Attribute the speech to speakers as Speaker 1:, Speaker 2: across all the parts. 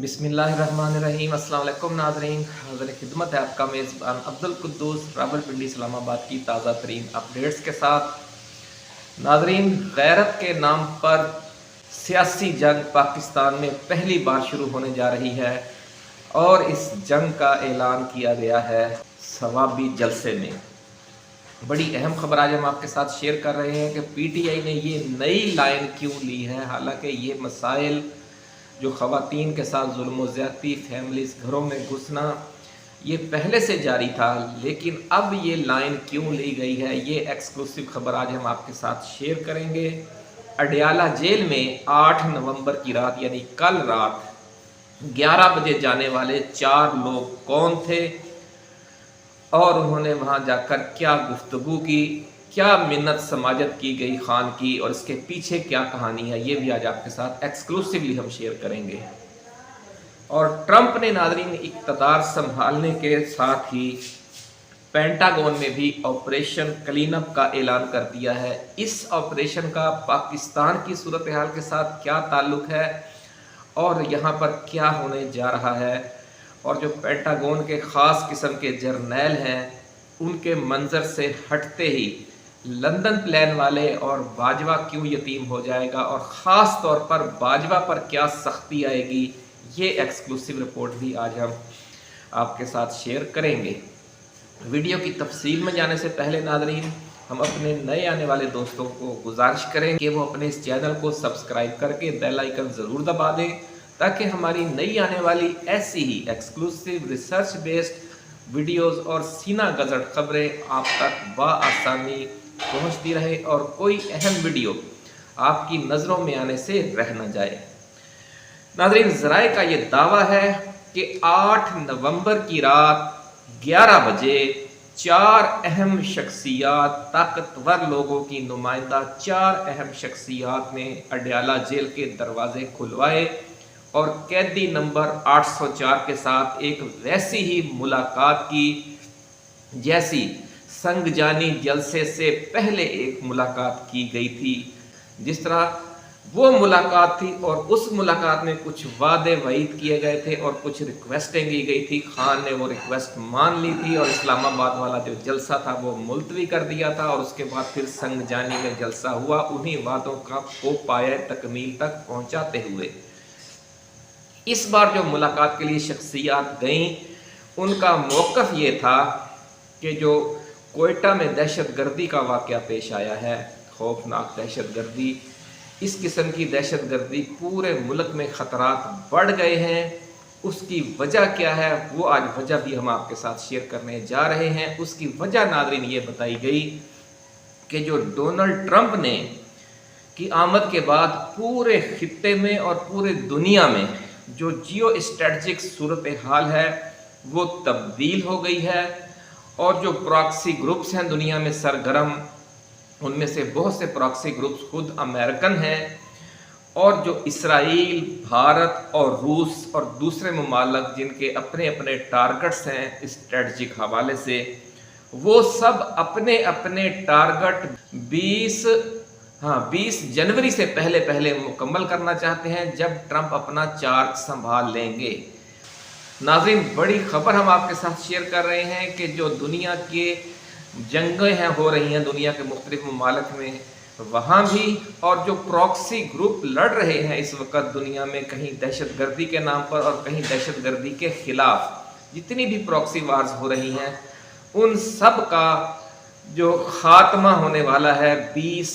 Speaker 1: बिस्मिल्लाहिर्रहमानिर्रहीम। अस्सलाम वालेकुम नाज़रीन, हाज़िर खिदमत है आपका मेज़बान अब्दुल कुद्दूस रावलपिंडी इस्लामाबाद की ताज़ा तरीन अपडेट्स के साथ। नाज़रीन, गैरत के नाम पर सियासी जंग पाकिस्तान में पहली बार शुरू होने जा रही है और इस जंग का ऐलान किया गया है सवाबी जलसे में। बड़ी अहम खबर आज हम आपके साथ शेयर कर रहे हैं कि पीटीआई ने ये नई लाइन क्यों ली है। हालांकि ये मसाइल जो ख़वातीन के साथ जुल्म व ज़्यादती, फैमिलीज़ घरों में घुसना, ये पहले से जारी था, लेकिन अब ये लाइन क्यों ली गई है, ये एक्सक्लूसिव खबर आज हम आपके साथ शेयर करेंगे। अडयाला जेल में 8 नवंबर की रात यानी कल रात 11 बजे जाने वाले 4 लोग कौन थे और उन्होंने वहां जाकर क्या गुफ्तगू की, क्या मिन्नत समाजत की गई खान की और इसके पीछे क्या कहानी है, ये भी आज आपके साथ एक्सक्लूसिवली हम शेयर करेंगे। और ट्रंप ने नाज़रीन इक़्तिदार संभालने के साथ ही पेंटागन में भी ऑपरेशन क्लीन अप का ऐलान कर दिया है। इस ऑपरेशन का पाकिस्तान की सूरत हाल के साथ क्या ताल्लुक़ है और यहाँ पर क्या होने जा रहा है, और जो पेंटागन के ख़ास किस्म के जर्नैल हैं उनके मंजर से हटते ही लंदन प्लान वाले और बाजवा क्यों यतीम हो जाएगा और ख़ास तौर पर बाजवा पर क्या सख्ती आएगी, ये एक्सक्लूसिव रिपोर्ट भी आज हम आपके साथ शेयर करेंगे। वीडियो की तफसील में जाने से पहले नाज़रीन, हम अपने नए आने वाले दोस्तों को गुजारिश करें कि वो अपने इस चैनल को सब्सक्राइब करके बेल आइकन ज़रूर दबा दें, ताकि हमारी नई आने वाली ऐसी ही एक्सक्लूसिव रिसर्च बेस्ड वीडियोस और सीना गज़र खबरें आप तक बआसानी पहुंचती रहे और कोई अहम वीडियो आपकी नज़रों में आने से रह न जाए। नाज़रीन, ज़राए का ये दावा है कि 8 नवंबर की रात 11 बजे 4 अहम शख्सियात, ताकतवर लोगों की नुमाइंदा 4 अहम शख्सियात ने अडयाला जेल के दरवाजे खुलवाए और कैदी नंबर 804 के साथ एक वैसी ही मुलाकात की जैसी संगजानी जलसे से पहले एक मुलाकात की गई थी। जिस तरह वो मुलाकात थी और उस मुलाकात में कुछ वादे वईद किए गए थे और कुछ रिक्वेस्टें की गई थी। खान ने वो रिक्वेस्ट मान ली थी और इस्लामाबाद वाला जो जलसा था वो मुलतवी कर दिया था और उसके बाद फिर संगजानी में जलसा हुआ, उन्हीं वादों को पाए तकमील तक पहुँचाते हुए। इस बार जो मुलाकात के लिए शख्सियात गईं, उनका मौक़िफ़ ये था कि जो कोयटा में दहशतगर्दी का वाक़या पेश आया है, खौफनाक दहशतगर्दी, इस किस्म की दहशतगर्दी पूरे मुल्क में ख़तरात बढ़ गए हैं। उसकी वजह क्या है, वो आज वजह भी हम आपके साथ शेयर करने जा रहे हैं। उसकी वजह नाज़रीन ये बताई गई कि जो डोनाल्ड ट्रंप ने की आमद के बाद पूरे खित्ते में और पूरे दुनिया में जो जियो स्ट्रेटजिक सूरत हाल है वो तब्दील हो गई है और जो प्रॉक्सी ग्रुप्स हैं दुनिया में सरगर्म, उनमें से बहुत से प्रॉक्सी ग्रुप्स खुद अमेरिकन हैं और जो इसराइल, भारत और रूस और दूसरे ममालिक जिनके अपने अपने टारगेट्स हैं स्ट्रेटजिक हवाले से, वो सब अपने अपने टारगेट 20 जनवरी से पहले मुकम्मल करना चाहते हैं, जब ट्रंप अपना चार्ज संभाल लेंगे। नाज़रीन, बड़ी खबर हम आपके साथ शेयर कर रहे हैं कि जो दुनिया के जंगें हैं हो रही हैं दुनिया के मुख्तलिफ ममालिक में, वहाँ भी, और जो प्रॉक्सी ग्रुप लड़ रहे हैं इस वक्त दुनिया में, कहीं दहशतगर्दी के नाम पर और कहीं दहशतगर्दी के ख़िलाफ़, जितनी भी प्रॉक्सी वार्स हो रही हैं, उन सब का जो ख़ात्मा होने वाला है 20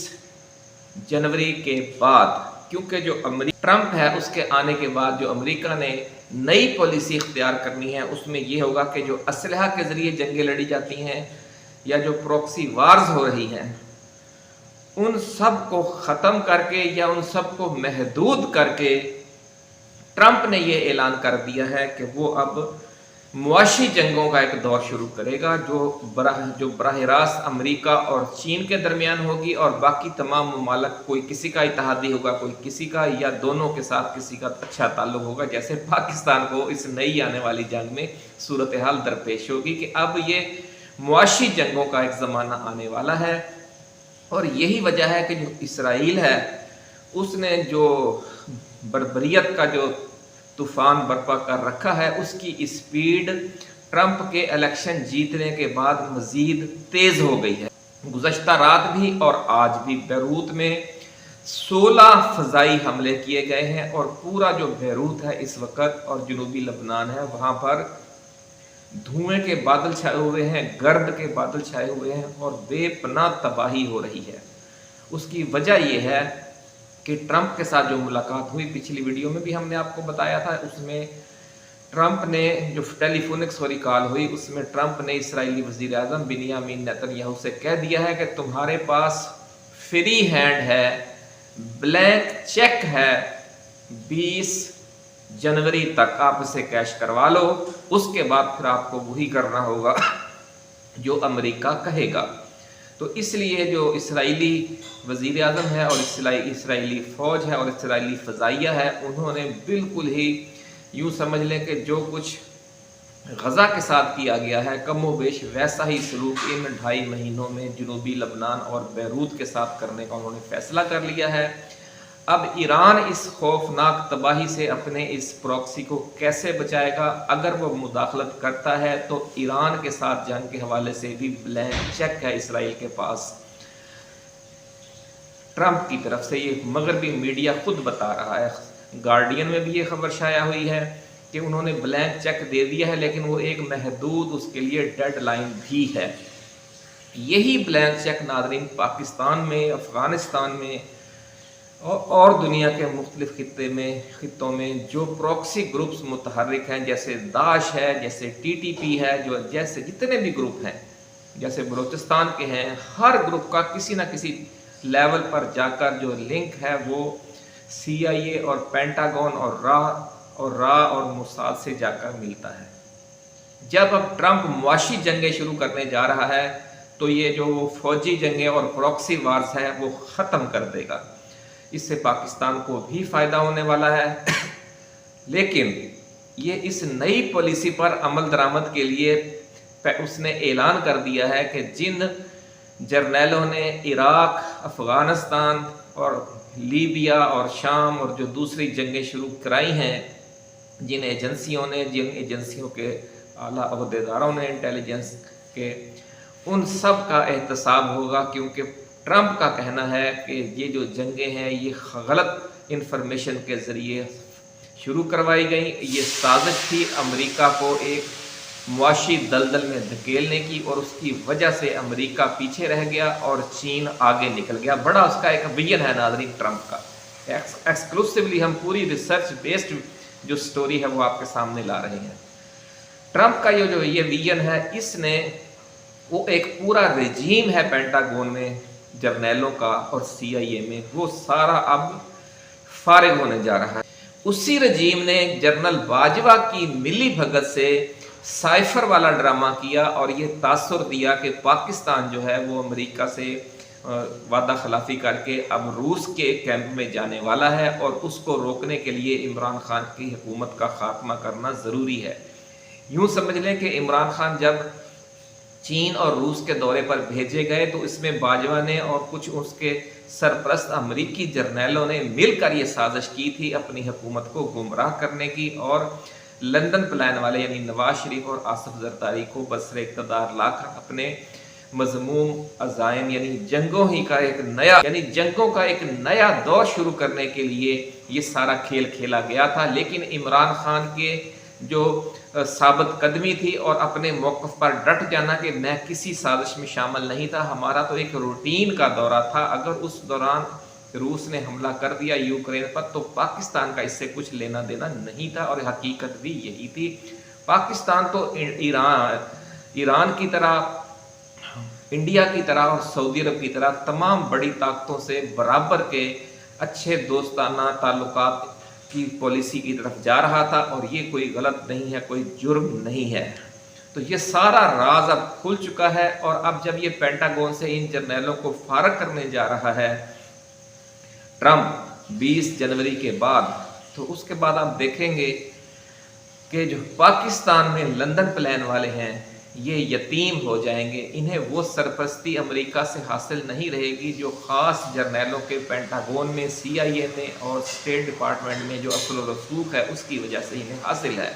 Speaker 1: जनवरी के बाद। क्योंकि जो ट्रंप है उसके आने के बाद जो अमेरिका ने नई पॉलिसी इख्तियार करनी है, उसमें ये होगा कि जो असलहा के ज़रिए जंगें लड़ी जाती हैं या जो प्रॉक्सी वार्स हो रही हैं, उन सब को ख़त्म करके या उन सब को महदूद करके ट्रंप ने ये ऐलान कर दिया है कि वो अब मुआशी जंगों का एक दौर शुरू करेगा जो बराह रास्त अमेरिका और चीन के दरमियान होगी और बाकी तमाम ममालिक, कोई किसी का इत्तेहादी होगा, कोई किसी का, या दोनों के साथ किसी का अच्छा ताल्लुक होगा। जैसे पाकिस्तान को इस नई आने वाली जंग में सूरत हाल दरपेश होगी कि अब ये मुआशी जंगों का एक ज़माना आने वाला है। और यही वजह है कि जो इसराइल है उसने जो बर्बरियत का जो तूफान बर्पा कर रखा है, उसकी स्पीड ट्रंप के इलेक्शन जीतने के बाद मजीद तेज हो गई है। गुज़श्ता रात भी और आज भी बैरूत में 16 फ़ज़ाई हमले किए गए हैं और पूरा जो बैरूत है इस वक्त और जनूबी लबनान है वहाँ पर धुएं के बादल छाए हुए हैं, गर्द के बादल छाए हुए हैं और बेपनाह तबाही हो रही है। उसकी वजह यह है कि ट्रंप के साथ जो मुलाकात हुई, पिछली वीडियो में भी हमने आपको बताया था, उसमें ट्रंप ने जो टेलीफोनिक सॉरी कॉल हुई उसमें ट्रंप ने इस्राएली वज़ीर आज़म बिन्यामीन नेतन्याहू से कह दिया है कि तुम्हारे पास फ्री हैंड है, ब्लैंक चेक है, 20 जनवरी तक आप इसे कैश करवा लो, उसके बाद फिर आपको वही करना होगा जो अमेरिका कहेगा। तो इसलिए जो इस्राएली वज़ीर आज़म है और इस्राएली फ़ौज है और इस्राएली फ़ज़ाइया है, उन्होंने बिल्कुल ही यूँ समझ लें कि जो कुछ गज़ा के साथ किया गया है कमोबेश वैसा ही सलूक इन 2.5 महीनों में जनूबी लबनान और बैरूत के साथ करने का उन्होंने फ़ैसला कर लिया है। अब ईरान इस खौफनाक तबाही से अपने इस प्रॉक्सी को कैसे बचाएगा? अगर वो मुदाखलत करता है तो ईरान के साथ जंग के हवाले से भी ब्लैंक चेक है इसराइल के पास। ट्रंप की तरफ से ये मगरबी मीडिया खुद बता रहा है, गार्डियन में भी ये खबर शाया हुई है कि उन्होंने ब्लैंक चेक दे दिया है, लेकिन वो एक महदूद उसके लिए डेडलाइन भी है। यही ब्लैंक चेक नाज़रीन पाकिस्तान में, अफ़गानिस्तान में और दुनिया के मुख्तलिफ खित्तों में जो प्रॉक्सी ग्रुप्स मुतहर्रिक हैं, जैसे दाश है, जैसे TTP है, जो जैसे जितने भी ग्रुप हैं, जैसे बलूचिस्तान के हैं, हर ग्रुप का किसी न किसी लेवल पर जाकर जो लिंक है वो CIA और पेंटागन और रा और मोसाद से जाकर मिलता है। जब अब ट्रंप मुआशी जंगें शुरू करने जा रहा है तो ये जो फौजी जंगें और प्रॉक्सी वार्स है वो ख़त्म कर देगा। इससे पाकिस्तान को भी फ़ायदा होने वाला है लेकिन ये इस नई पॉलिसी पर अमल दरामद के लिए उसने ऐलान कर दिया है कि जिन जर्नैलों ने इराक, अफ़गानिस्तान और लीबिया और शाम और जो दूसरी जंगें शुरू कराई हैं, जिन एजेंसियों के आला अहदेदारों ने इंटेलिजेंस के, उन सब का एहतसाब होगा, क्योंकि ट्रंप का कहना है कि ये जो जंगें हैं ये गलत इंफॉर्मेशन के ज़रिए शुरू करवाई गई। ये साजिश थी अमेरिका को एक मुआशी दलदल में धकेलने की और उसकी वजह से अमेरिका पीछे रह गया और चीन आगे निकल गया। बड़ा उसका एक विजन है नाज़रीन ट्रंप का। एक्सक्लूसिवली हम पूरी रिसर्च बेस्ड जो स्टोरी है वो आपके सामने ला रहे हैं। ट्रंप का ये विजन है, इसने वो एक पूरा रजीम है पेंटागन में जर्नैलों का और CIA में, वो सारा अब फारिग होने जा रहा है। उसी रजीम ने जनरल बाजवा की मिली भगत से साइफर वाला ड्रामा किया और ये तासुर दिया कि पाकिस्तान जो है वो अमेरिका से वादा खिलाफी करके अब रूस के कैंप में जाने वाला है और उसको रोकने के लिए इमरान खान की हुकूमत का खात्मा करना ज़रूरी है। यूँ समझ लें कि इमरान खान जब चीन और रूस के दौरे पर भेजे गए तो इसमें बाजवा ने और कुछ उसके सरपरस्त अमरीकी जर्नैलों ने मिलकर ये साजिश की थी अपनी हुकूमत को गुमराह करने की और लंदन प्लान वाले यानी नवाज शरीफ और आसिफ जरदारी को बसरे इक़्तिदार लाकर अपने मज़मूम अज़ाइम यानी जंगों का एक नया दौर शुरू करने के लिए ये सारा खेल खेला गया था। लेकिन इमरान खान के जो साबित कदमी थी और अपने मौक़िफ़ पर डट जाना कि मैं किसी साजिश में शामिल नहीं था, हमारा तो एक रूटीन का दौरा था, अगर उस दौरान रूस ने हमला कर दिया यूक्रेन पर तो पाकिस्तान का इससे कुछ लेना देना नहीं था और हकीकत भी यही थी। पाकिस्तान तो ईरान की तरह, इंडिया की तरह और सऊदी अरब की तरह तमाम बड़ी ताकतों से बराबर के अच्छे दोस्ताना ताल्लुकात की पॉलिसी की तरफ जा रहा था और ये कोई गलत नहीं है, कोई जुर्म नहीं है। तो ये सारा राज अब खुल चुका है और अब जब ये पेंटागन से इन जर्नैलों को फारग करने जा रहा है ट्रंप 20 जनवरी के बाद, तो उसके बाद आप देखेंगे कि जो पाकिस्तान में लंदन प्लान वाले हैं ये यतीम हो जाएंगे। इन्हें वो सरपरस्ती अमेरिका से हासिल नहीं रहेगी जो ख़ास जर्नैलों के पेंटागन में, CIA में और स्टेट डिपार्टमेंट में जो असल रसूख है उसकी वजह से इन्हें हासिल है।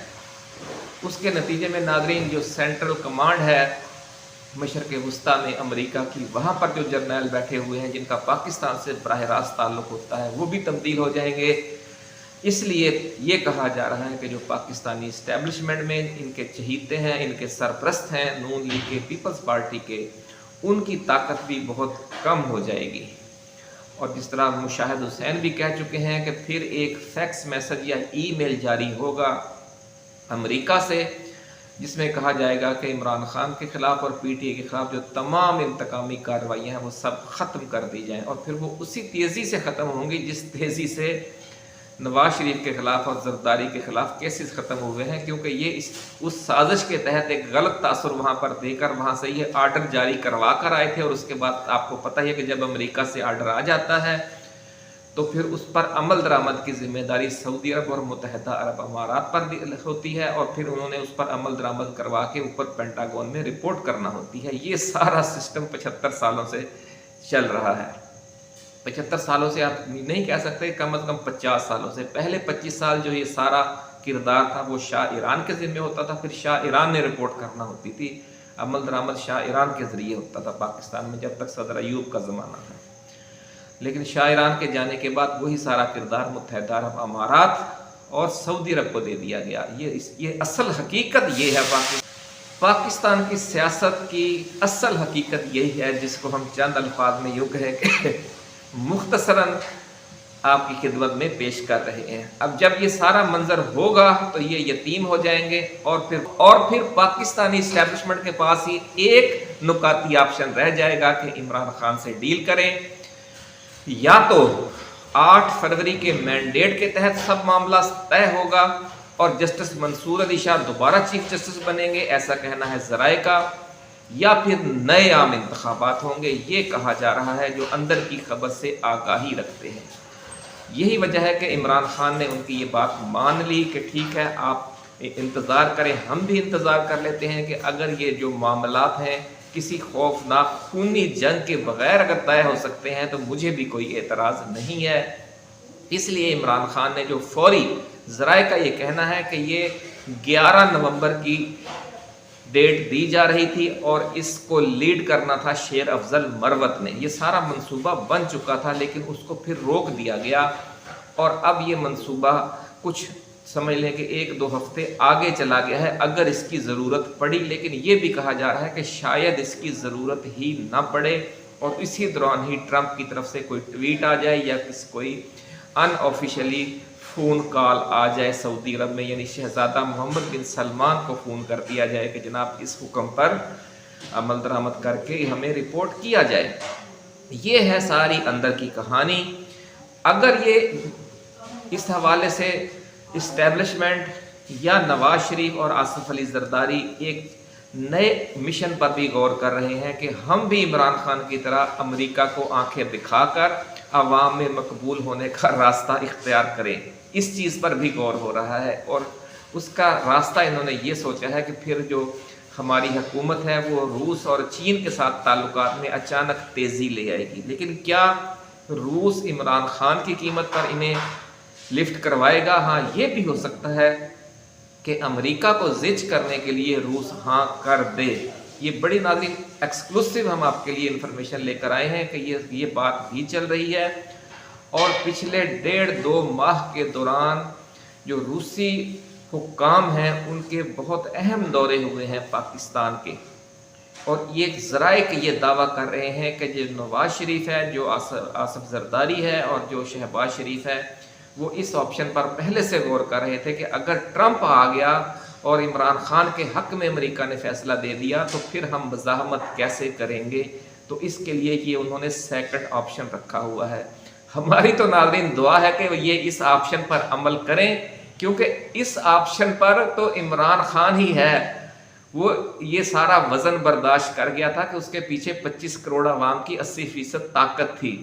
Speaker 1: उसके नतीजे में नाज़रीन जो सेंट्रल कमांड है मशरक़ वस्ती में अमेरिका की, वहाँ पर जो जर्नैल बैठे हुए हैं जिनका पाकिस्तान से बराह रास्त ताल्लुक़ होता है वो भी तब्दील हो जाएंगे। इसलिए ये कहा जा रहा है कि जो पाकिस्तानी इस्टेब्लिशमेंट में इनके चहीते हैं, इनके सरपरस्त हैं नून लीग के, पीपल्स पार्टी के, उनकी ताकत भी बहुत कम हो जाएगी। और जिस तरह मुशाहिद हुसैन भी कह चुके हैं कि फिर एक फैक्स मैसेज या ईमेल जारी होगा अमेरिका से जिसमें कहा जाएगा कि इमरान खान के ख़िलाफ़ और PTI के ख़िलाफ़ जो तमाम इंतकामी कार्रवाइयाँ हैं वो सब ख़त्म कर दी जाएँ, और फिर वो उसी तेज़ी से ख़त्म होंगी जिस तेज़ी से नवाज शरीफ के ख़िलाफ़ और जरदारी के ख़िलाफ़ केसेस ख़त्म हुए हैं, क्योंकि ये उस साजिश के तहत एक गलत तासुर वहाँ पर देकर वहाँ से ये आर्डर जारी करवा कर आए थे। और उसके बाद आपको पता ही है कि जब अमेरिका से आर्डर आ जाता है तो फिर उस पर अमल दरामद की ज़िम्मेदारी सऊदी अरब और मुत्तहिदा अरब अमारात पर होती है, और फिर उन्होंने उस पर अमल दरामद करवा के ऊपर पेंटागन में रिपोर्ट करना होती है। ये सारा सिस्टम 75 सालों से चल रहा है। 75 सालों से आप नहीं कह सकते, कम अज़ कम 50 सालों से। पहले 25 साल जो ये सारा किरदार था वो शाह ईरान के ज़िम्मे होता था, फिर शाह ईरान ने रिपोर्ट करना होती थी। अमल दरामद शाह ईरान के ज़रिए होता था पाकिस्तान में जब तक सदर अयूब का ज़माना था। लेकिन शाह ईरान के जाने के बाद वही सारा किरदार मुत्तहिदा अरब अमारात और सऊदी अरब को दे दिया गया। ये असल हकीकत ये है पाकिस्तान की सियासत की असल हकीकत यही है, जिसको हम चंद अल्फाज में यूँ कहें कि मुख्तसरन आपकी खिदमत में पेश कर रहे हैं। अब जब ये सारा मंजर होगा तो ये यतीम हो जाएंगे, और फिर पाकिस्तानी इस्टेब्लिशमेंट के पास ही एक नुकाती ऑप्शन रह जाएगा कि इमरान खान से डील करें, या तो 8 फरवरी के मैंडेट के तहत सब मामला तय होगा और जस्टिस मंसूर अली शाह दोबारा चीफ जस्टिस बनेंगे, ऐसा कहना है ज़राए का, या फिर नए आम इंतखाबात होंगे। ये कहा जा रहा है जो अंदर की खबर से आगाही रखते हैं। यही वजह है कि इमरान खान ने उनकी ये बात मान ली कि ठीक है आप इंतज़ार करें, हम भी इंतज़ार कर लेते हैं कि अगर ये जो मामलात हैं किसी खौफनाक खूनी जंग के बगैर अगर तय हो सकते हैं तो मुझे भी कोई एतराज़ नहीं है। इसलिए इमरान खान ने जो फौरी, ज़राए का ये कहना है कि ये 11 नवंबर की डेट दी जा रही थी और इसको लीड करना था शेर अफजल मरवत ने। ये सारा मंसूबा बन चुका था लेकिन उसको फिर रोक दिया गया, और अब ये मंसूबा कुछ समझ लें कि 1-2 हफ्ते आगे चला गया है अगर इसकी ज़रूरत पड़ी। लेकिन ये भी कहा जा रहा है कि शायद इसकी ज़रूरत ही ना पड़े, और इसी दौरान ही ट्रंप की तरफ से कोई ट्वीट आ जाए या कोई अनऑफिशियली फ़ोन कॉल आ जाए सऊदी अरब में, यानी शहज़ादा मोहम्मद बिन सलमान को फ़ोन कर दिया जाए कि जनाब इस हुक्म पर अमल दरामद करके हमें रिपोर्ट किया जाए। ये है सारी अंदर की कहानी। अगर ये इस हवाले से इस्टेब्लिशमेंट या नवाज शरीफ और आसिफ अली जरदारी एक नए मिशन पर भी गौर कर रहे हैं कि हम भी इमरान खान की तरह अमेरिका को आंखें दिखाकर अवाम में मकबूल होने का रास्ता इख्तियार करें, इस चीज़ पर भी गौर हो रहा है। और उसका रास्ता इन्होंने ये सोचा है कि फिर जो हमारी हुकूमत है वो रूस और चीन के साथ ताल्लुकात में अचानक तेज़ी ले आएगी। लेकिन क्या रूस इमरान खान की कीमत पर इन्हें लिफ्ट करवाएगा? हाँ, ये भी हो सकता है कि अमेरिका को जिच करने के लिए रूस हाँ कर दे। ये बड़ी नाज़रीन एक्सक्लूसिव हम आपके लिए इंफॉर्मेशन लेकर आए हैं कि ये बात भी चल रही है। और पिछले 1.5-2 माह के दौरान जो रूसी हुक्काम हैं उनके बहुत अहम दौरे हुए हैं पाकिस्तान के, और ये ज़राए के ये दावा कर रहे हैं कि जो नवाज शरीफ है, जो आसिफ जरदारी है और जो शहबाज शरीफ है, वो इस ऑप्शन पर पहले से गौर कर रहे थे कि अगर ट्रंप आ गया और इमरान खान के हक़ में अमेरिका ने फ़ैसला दे दिया तो फिर हम मज़ाहमत कैसे करेंगे। तो इसके लिए ये उन्होंने सेकंड ऑप्शन रखा हुआ है। हमारी तो नाज़रीन दुआ है कि ये इस ऑप्शन पर अमल करें, क्योंकि इस ऑप्शन पर तो इमरान खान ही है। वो ये सारा वज़न बर्दाश्त कर गया था कि उसके पीछे 25 करोड़ आवाम की 80% ताकत थी,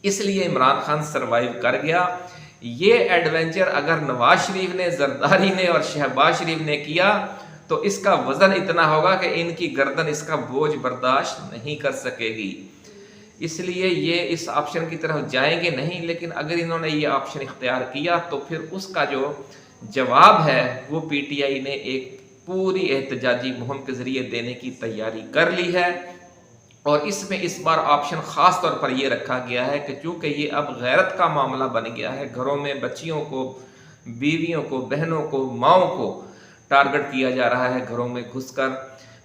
Speaker 1: इसलिए इमरान खान सरवाइव कर गया। ये एडवेंचर अगर नवाज शरीफ ने, जरदारी ने और शहबाज शरीफ ने किया تو اس کا وزن اتنا ہوگا کہ ان کی گردن اس کا بوجھ برداشت نہیں کر سکے گی، اس لیے یہ اس آپشن کی طرف جائیں گے نہیں۔ لیکن اگر انہوں نے یہ آپشن اختیار کیا تو پھر اس کا جو جواب ہے وہ پی ٹی آئی نے ایک پوری احتجاجی مہم کے ذریعے دینے کی تیاری کر لی ہے، اور اس میں اس بار آپشن خاص طور پر یہ رکھا گیا ہے کہ چونکہ یہ اب غیرت کا معاملہ بن گیا ہے، گھروں میں بچیوں کو، بیویوں کو، بہنوں کو، ماؤں کو ٹارگٹ کیا جا رہا ہے، گھروں میں گھس کر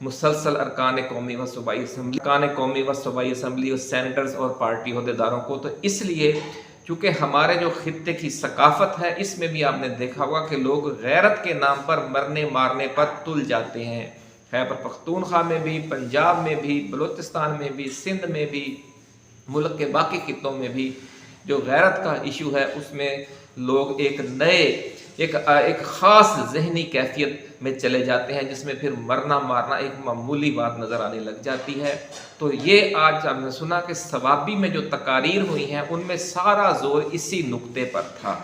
Speaker 1: مسلسل ارکان قومی و صوبائی اسمبلی اور سینیٹرز اور پارٹی عہدیداروں کو۔ تو اس لیے چونکہ ہمارے جو خطے کی ثقافت ہے، اس میں بھی آپ نے دیکھا ہوگا کہ لوگ غیرت کے نام پر مرنے مارنے پر تل جاتے ہیں، خیبر پختونخوا میں بھی، پنجاب میں بھی، بلوچستان میں بھی، سندھ میں بھی، ملک کے باقی خطوں میں بھی جو غیرت کا ایشو ہے اس میں لوگ ایک خاص ذہنی کیفیت میں چلے جاتے ہیں، جس میں پھر مرنا مارنا ایک معمولی بات نظر آنے لگ جاتی ہے۔ تو یہ آج ہم نے سنا کہ ثوابی میں جو تقاریر ہوئی ہیں ان میں سارا زور اسی نقطے پر تھا،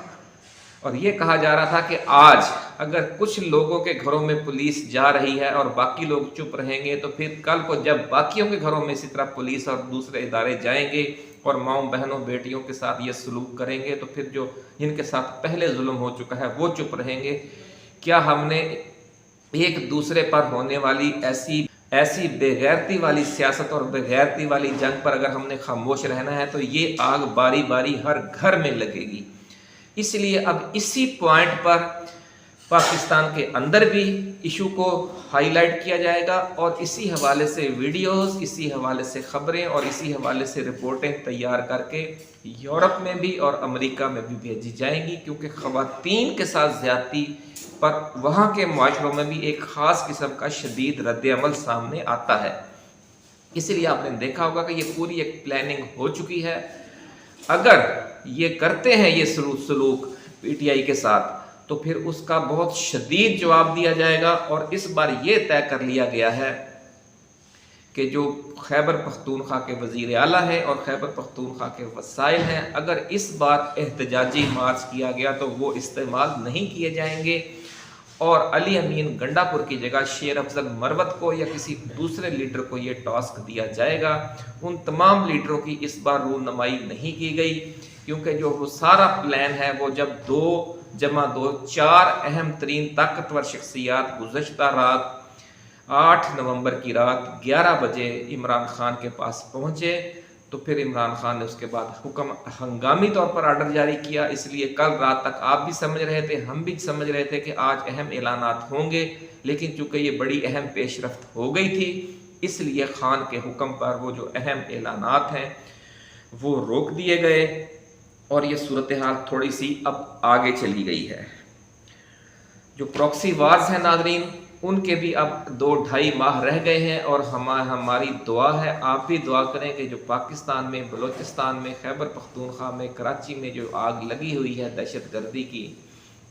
Speaker 1: اور یہ کہا جا رہا تھا کہ آج اگر کچھ لوگوں کے گھروں میں پولیس جا رہی ہے اور باقی لوگ چپ رہیں گے، تو پھر کل کو جب باقیوں کے گھروں میں اسی طرح پولیس اور دوسرے ادارے جائیں گے اور ماؤں بہنوں بیٹیوں کے ساتھ یہ سلوک کریں گے، تو پھر جو جن کے ساتھ پہلے ظلم ہو چکا ہے وہ چپ رہیں گے۔ کیا ہم نے ایک دوسرے پر ہونے والی ایسی بے غیرتی والی سیاست اور بے غیرتی والی جنگ پر اگر ہم نے خاموش رہنا ہے تو یہ آگ باری باری ہر گھر میں لگے گی۔ اس لیے اب اسی پوائنٹ پر پاکستان کے اندر بھی ایشو کو ہائی لائٹ کیا جائے گا، اور اسی حوالے سے ویڈیوز، اسی حوالے سے خبریں اور اسی حوالے سے رپورٹیں تیار کر کے یورپ میں بھی اور امریکہ میں بھی بھیجی جائیں گی، کیونکہ خواتین کے ساتھ زیادتی پر وہاں کے معاشروں میں بھی ایک خاص قسم کا شدید رد عمل سامنے آتا ہے۔ اس لیے آپ نے دیکھا ہوگا کہ یہ پوری ایک پلاننگ ہو چکی ہے۔ اگر یہ کرتے ہیں یہ سلوک پی ٹی آئی کے ساتھ، تو پھر اس کا بہت شدید جواب دیا جائے گا، اور اس بار یہ طے کر لیا گیا ہے کہ جو خیبر پختونخوا کے وزیر اعلیٰ ہیں اور خیبر پختونخوا کے وسائل ہیں، اگر اس بار احتجاجی مارچ کیا گیا تو وہ استعمال نہیں کیے جائیں گے، اور علی امین گنڈا پور کی جگہ شیر افضل مروت کو یا کسی دوسرے لیڈر کو یہ ٹاسک دیا جائے گا۔ ان تمام لیڈروں کی اس بار رونمائی نہیں کی گئی، کیونکہ جو وہ سارا پلان ہے وہ جب 2+2 4 اہم ترین طاقتور شخصیات گزشتہ رات 8 نومبر کی رات 11 بجے عمران خان کے پاس پہنچے، تو پھر عمران خان نے اس کے بعد حکم ہنگامی طور پر آرڈر جاری کیا۔ اس لیے کل رات تک آپ بھی سمجھ رہے تھے، ہم بھی سمجھ رہے تھے کہ آج اہم اعلانات ہوں گے، لیکن چونکہ یہ بڑی اہم پیش رفت ہو گئی تھی، اس لیے خان کے حکم پر وہ جو اہم اعلانات ہیں وہ روک دیے گئے، اور یہ صورتحال تھوڑی سی اب آگے چلی گئی ہے۔ جو پراکسی وارز ہیں ناظرین، ان کے بھی اب 2-2.5 ماہ رہ گئے ہیں، اور ہماری دعا ہے، آپ بھی دعا کریں کہ جو پاکستان میں، بلوچستان میں، خیبر پختونخوا میں، کراچی میں جو آگ لگی ہوئی ہے دہشت گردی کی،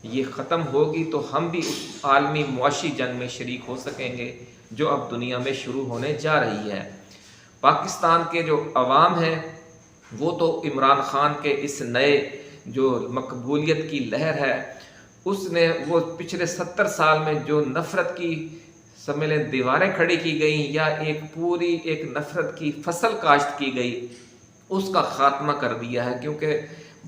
Speaker 1: یہ ختم ہوگی تو ہم بھی اس عالمی معاشی جنگ میں شریک ہو سکیں گے جو اب دنیا میں شروع ہونے جا رہی ہے۔ پاکستان کے جو عوام ہیں وہ تو عمران خان کے اس نئے جو مقبولیت کی لہر ہے، اس نے وہ پچھلے 70 سال میں جو نفرت کی سمیلیں دیواریں کھڑی کی گئیں یا ایک نفرت کی فصل کاشت کی گئی، اس کا خاتمہ کر دیا ہے، کیونکہ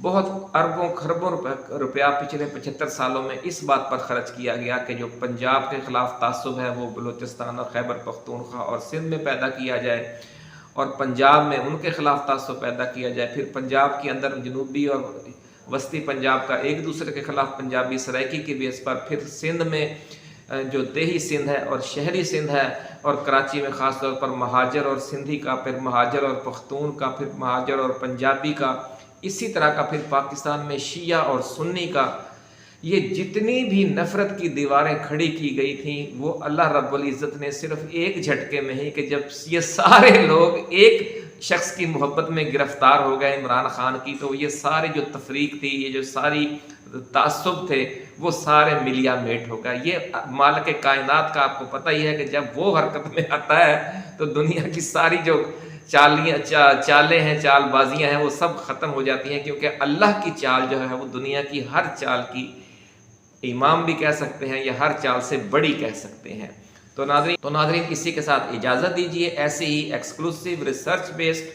Speaker 1: بہت اربوں خربوں روپیہ پچھلے 75 سالوں میں اس بات پر خرچ کیا گیا کہ جو پنجاب کے خلاف تعصب ہے وہ بلوچستان اور خیبر پختونخوا اور سندھ میں پیدا کیا جائے، اور پنجاب میں ان کے خلاف تعصب پیدا کیا جائے، پھر پنجاب کے اندر جنوبی اور وسطی پنجاب کا ایک دوسرے کے خلاف پنجابی سرائکی کی بیس پر، پھر سندھ میں جو دیہی سندھ ہے اور شہری سندھ ہے، اور کراچی میں خاص طور پر مہاجر اور سندھی کا، پھر مہاجر اور پختون کا، پھر مہاجر اور پنجابی کا، اسی طرح کا پھر پاکستان میں شیعہ اور سنی کا، یہ جتنی بھی نفرت کی دیواریں کھڑی کی گئی تھیں وہ اللہ رب العزت نے صرف ایک جھٹکے میں ہی، کہ جب یہ سارے لوگ ایک شخص کی محبت میں گرفتار ہو گئے عمران خان کی، تو یہ سارے جو تفریق تھی، یہ جو ساری تعصب تھے، وہ سارے ملیا میٹ ہو گئے۔ یہ مالک کائنات کا آپ کو پتہ ہی ہے کہ جب وہ حرکت میں آتا ہے تو دنیا کی ساری جو چالیں ہیں، چال بازیاں ہیں، وہ سب ختم ہو جاتی ہیں، کیونکہ اللہ کی چال جو ہے وہ دنیا کی ہر چال کی امام بھی کہہ سکتے ہیں یا ہر چال سے بڑی کہہ سکتے ہیں۔ تو ناظرین اسی کے ساتھ اجازت دیجیے، ایسے ہی ایکسکلوسیو ریسرچ بیسڈ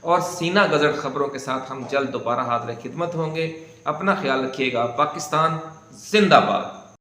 Speaker 1: اور سینہ گزر خبروں کے ساتھ ہم جلد دوبارہ حاضر خدمت ہوں گے۔ اپنا خیال رکھیے گا۔ پاکستان زندہ باد۔